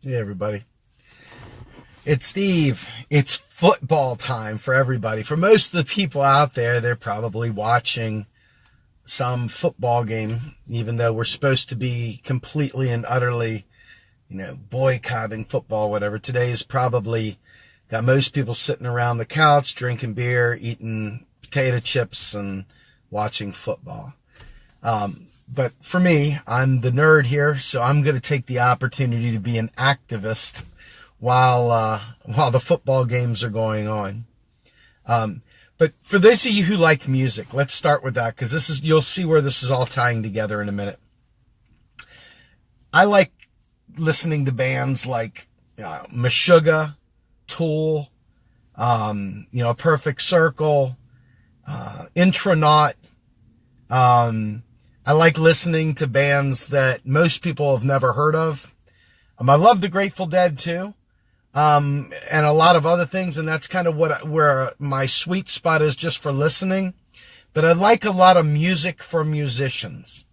Hey, everybody. It's Steve. It's football time for everybody. For most of the people out there, they're probably watching some football game, even though we're supposed to be completely and utterly, boycotting football, whatever. Today is probably got most people sitting around the couch, drinking beer, eating potato chips, and watching football. But for me, I'm the nerd here, so I'm going to take the opportunity to be an activist while the football games are going on. But for those of you who like music, let's start with that, because you'll see where this is all tying together in a minute. I like listening to bands like Meshuggah, Tool, Perfect Circle, Intronaut. I like listening to bands that most people have never heard of. I love the Grateful Dead too, and a lot of other things, and that's kind of where my sweet spot is just for listening. But I like a lot of music for musicians.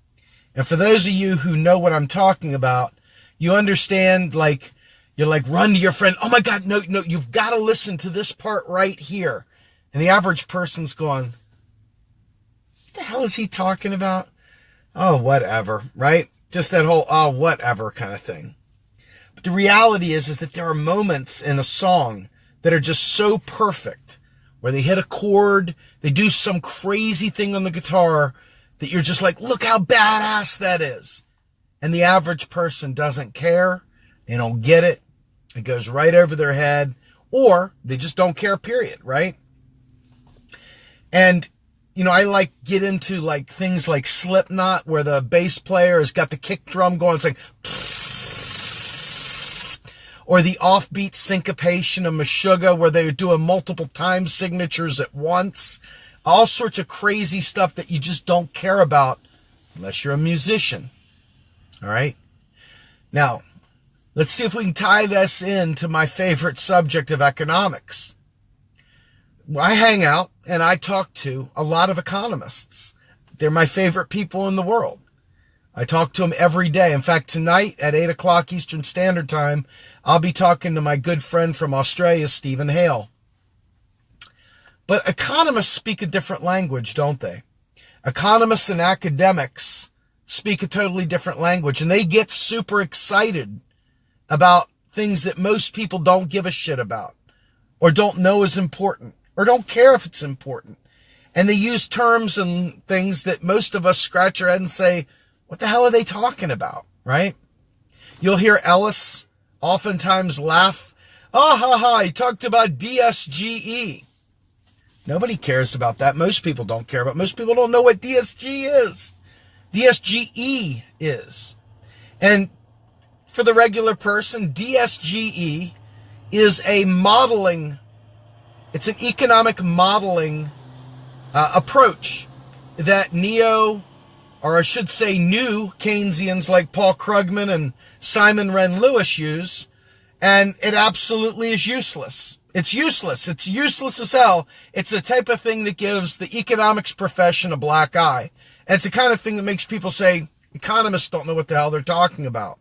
And for those of you who know what I'm talking about, you understand, you're run to your friend, oh my God, no, you've got to listen to this part right here. And the average person's going, what the hell is he talking about? Oh, whatever, right? Just that whole, oh, whatever kind of thing. But the reality is that there are moments in a song that are just so perfect, where they hit a chord, they do some crazy thing on the guitar that you're just like, look how badass that is. And the average person doesn't care. They don't get it. It goes right over their head, or they just don't care, period, right? And I get into things like Slipknot, where the bass player has got the kick drum going. It's like, or the offbeat syncopation of Meshuggah, where they're doing multiple time signatures at once. All sorts of crazy stuff that you just don't care about unless you're a musician. All right. Now, let's see if we can tie this into my favorite subject of economics. I hang out and I talk to a lot of economists. They're my favorite people in the world. I talk to them every day. In fact, tonight at 8 o'clock Eastern Standard Time, I'll be talking to my good friend from Australia, Stephen Hale. But economists speak a different language, don't they? Economists and academics speak a totally different language, and they get super excited about things that most people don't give a shit about, or don't know is important, or don't care if it's important. And they use terms and things that most of us scratch our head and say, what the hell are they talking about, right? You'll hear Ellis oftentimes laugh, he talked about DSGE. Nobody cares about that. Most people don't care about it. Most people don't know what DSGE is. And for the regular person, DSGE is a modeling, it's an economic modeling approach that new Keynesians like Paul Krugman and Simon Wren-Lewis use, and it absolutely is useless. It's useless. It's useless as hell. It's the type of thing that gives the economics profession a black eye. And it's the kind of thing that makes people say, economists don't know what the hell they're talking about.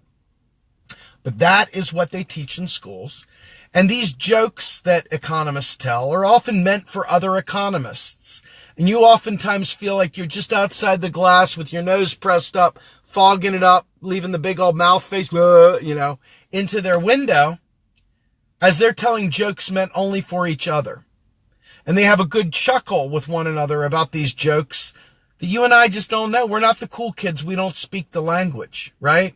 But that is what they teach in schools. And these jokes that economists tell are often meant for other economists. And you oftentimes feel like you're just outside the glass with your nose pressed up, fogging it up, leaving the big old mouth face, into their window, as they're telling jokes meant only for each other. And they have a good chuckle with one another about these jokes that you and I just don't know. We're not the cool kids. We don't speak the language, right?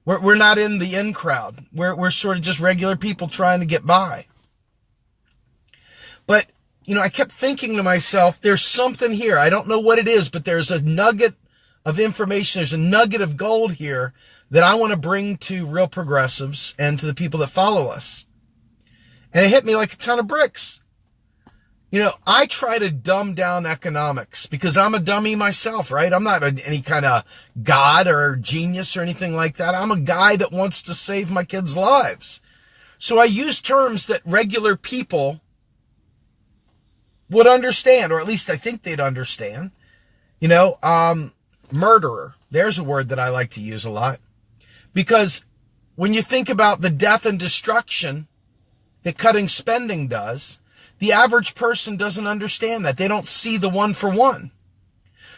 We're not in the in crowd. We're sort of just regular people trying to get by. But, I kept thinking to myself, there's something here. I don't know what it is, but there's a nugget of information. There's a nugget of gold here that I want to bring to real progressives and to the people that follow us. And it hit me like a ton of bricks. I try to dumb down economics because I'm a dummy myself, right? I'm not any kind of god or genius or anything like that. I'm a guy that wants to save my kids' lives. So I use terms that regular people would understand, or at least I think they'd understand. Murderer. There's a word that I like to use a lot. Because when you think about the death and destruction that cutting spending does, the average person doesn't understand that. They don't see the one for one.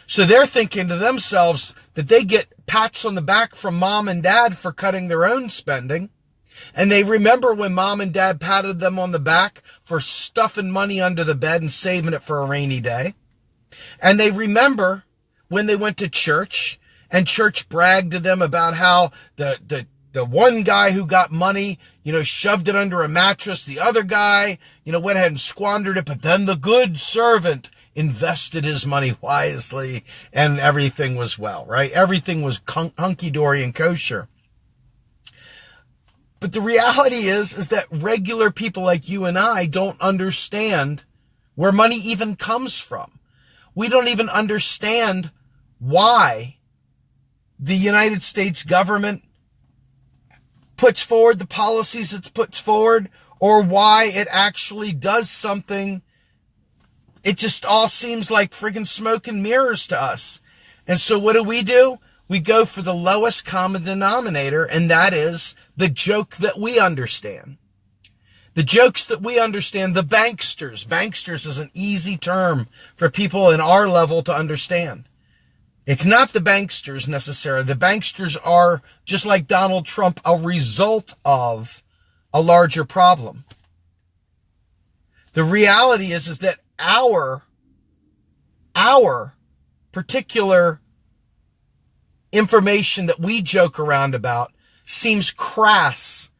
So they're thinking to themselves that they get pats on the back from mom and dad for cutting their own spending. And they remember when mom and dad patted them on the back for stuffing money under the bed and saving it for a rainy day. And they remember when they went to church and church bragged to them about how the one guy who got money, shoved it under a mattress. The other guy, went ahead and squandered it. But then the good servant invested his money wisely and everything was well, right? Everything was hunky-dory and kosher. But the reality is that regular people like you and I don't understand where money even comes from. We don't even understand why the United States government puts forward the policies it puts forward, or why it actually does something. It just all seems like friggin' smoke and mirrors to us. And so what do? We go for the lowest common denominator, and that is the joke that we understand. The jokes that we understand, the banksters. Banksters is an easy term for people in our level to understand. It's not the banksters necessarily. The banksters are, just like Donald Trump, a result of a larger problem. The reality is that our particular information that we joke around about seems crass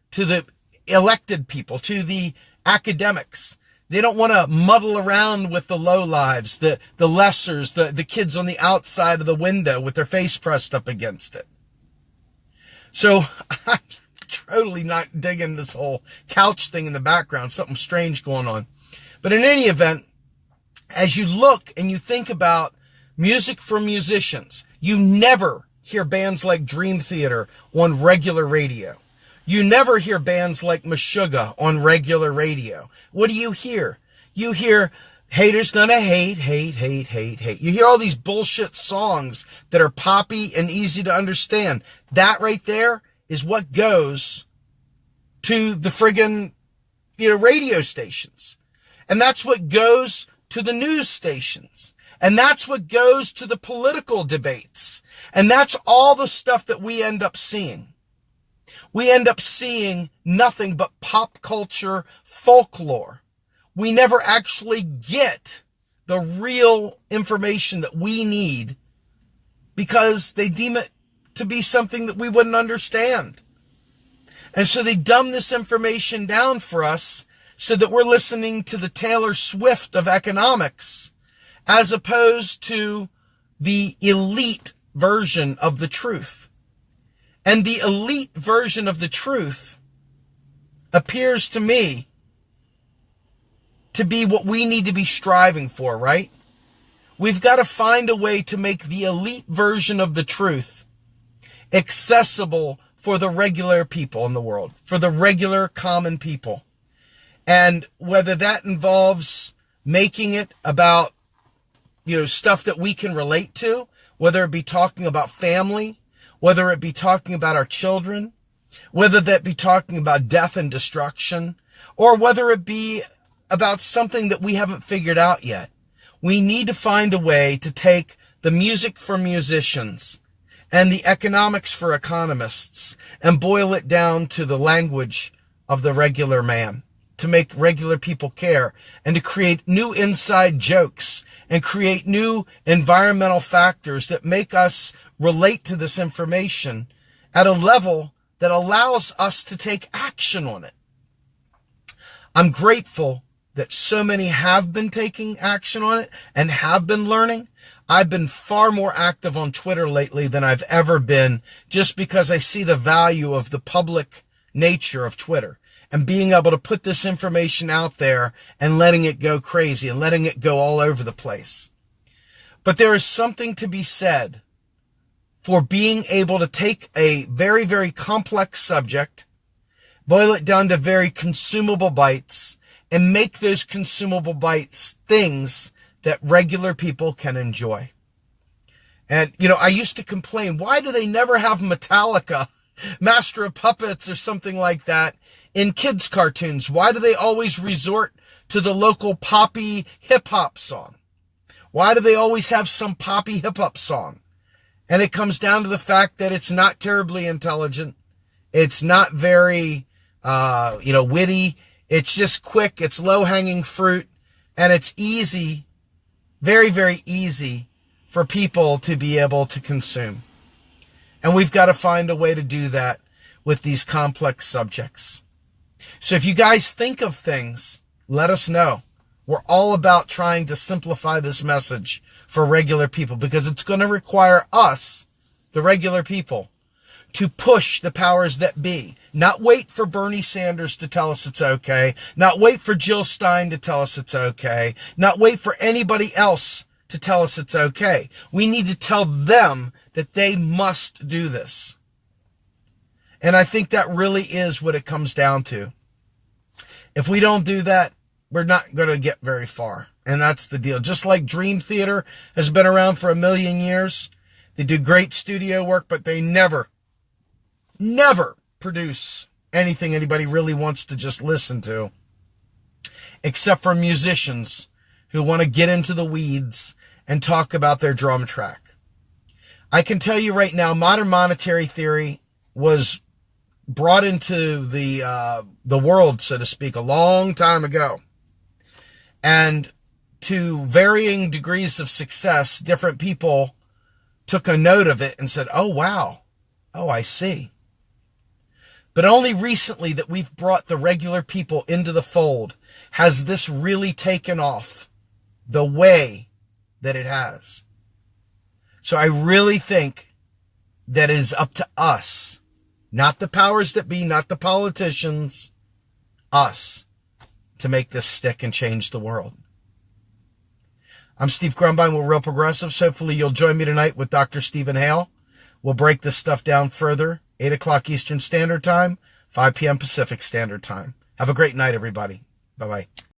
to the elected people, to the academics. They don't want to muddle around with the lowlives, the lessers, the kids on the outside of the window with their face pressed up against it. So I'm totally not digging this whole couch thing in the background, something strange going on. But in any event, as you look and you think about music for musicians, you never hear bands like Dream Theater on regular radio. You never hear bands like Meshuggah on regular radio. What do you hear? You hear haters gonna hate, hate, hate, hate, hate. You hear all these bullshit songs that are poppy and easy to understand. That right there is what goes to the friggin', radio stations. And that's what goes to the news stations. And that's what goes to the political debates. And that's all the stuff that we end up seeing. We end up seeing nothing but pop culture folklore. We never actually get the real information that we need because they deem it to be something that we wouldn't understand. And so they dumb this information down for us so that we're listening to the Taylor Swift of economics as opposed to the elite version of the truth. And the elite version of the truth appears to me to be what we need to be striving for, right? We've got to find a way to make the elite version of the truth accessible for the regular people in the world, for the regular common people. And whether that involves making it about, stuff that we can relate to, whether it be talking about family, whether it be talking about our children, whether that be talking about death and destruction, or whether it be about something that we haven't figured out yet. We need to find a way to take the music for musicians and the economics for economists and boil it down to the language of the regular man, to make regular people care and to create new inside jokes and create new environmental factors that make us relate to this information at a level that allows us to take action on it. I'm grateful that so many have been taking action on it and have been learning. I've been far more active on Twitter lately than I've ever been, just because I see the value of the public nature of Twitter and being able to put this information out there and letting it go crazy and letting it go all over the place. But there is something to be said for being able to take a very, very complex subject, boil it down to very consumable bites, and make those consumable bites things that regular people can enjoy. And, I used to complain, why do they never have Metallica Master of Puppets or something like that in kids' cartoons? Why do they always resort to the local poppy hip-hop song? Why do they always have some poppy hip-hop song? And it comes down to the fact that it's not terribly intelligent. It's not very, witty. It's just quick. It's low-hanging fruit. And it's easy, very, very easy for people to be able to consume. And we've got to find a way to do that with these complex subjects. So if you guys think of things, let us know. We're all about trying to simplify this message for regular people because it's going to require us, the regular people, to push the powers that be. Not wait for Bernie Sanders to tell us it's okay. Not wait for Jill Stein to tell us it's okay. Not wait for anybody else to tell us it's okay. We need to tell them that they must do this. And I think that really is what it comes down to. If we don't do that, we're not going to get very far. And that's the deal. Just like Dream Theater has been around for 1,000,000 years. They do great studio work, but they never produce anything anybody really wants to just listen to. Except for musicians who want to get into the weeds and talk about their drum track. I can tell you right now, modern monetary theory was brought into the world, so to speak, a long time ago. And to varying degrees of success, different people took a note of it and said, oh, wow. Oh, I see. But only recently that we've brought the regular people into the fold has this really taken off the way that it has. So I really think that it is up to us, not the powers that be, not the politicians, us, to make this stick and change the world. I'm Steve Grumbine with Real Progressives. Hopefully you'll join me tonight with Dr. Stephen Hale. We'll break this stuff down further. 8 o'clock Eastern Standard Time, 5 p.m. Pacific Standard Time. Have a great night, everybody. Bye-bye.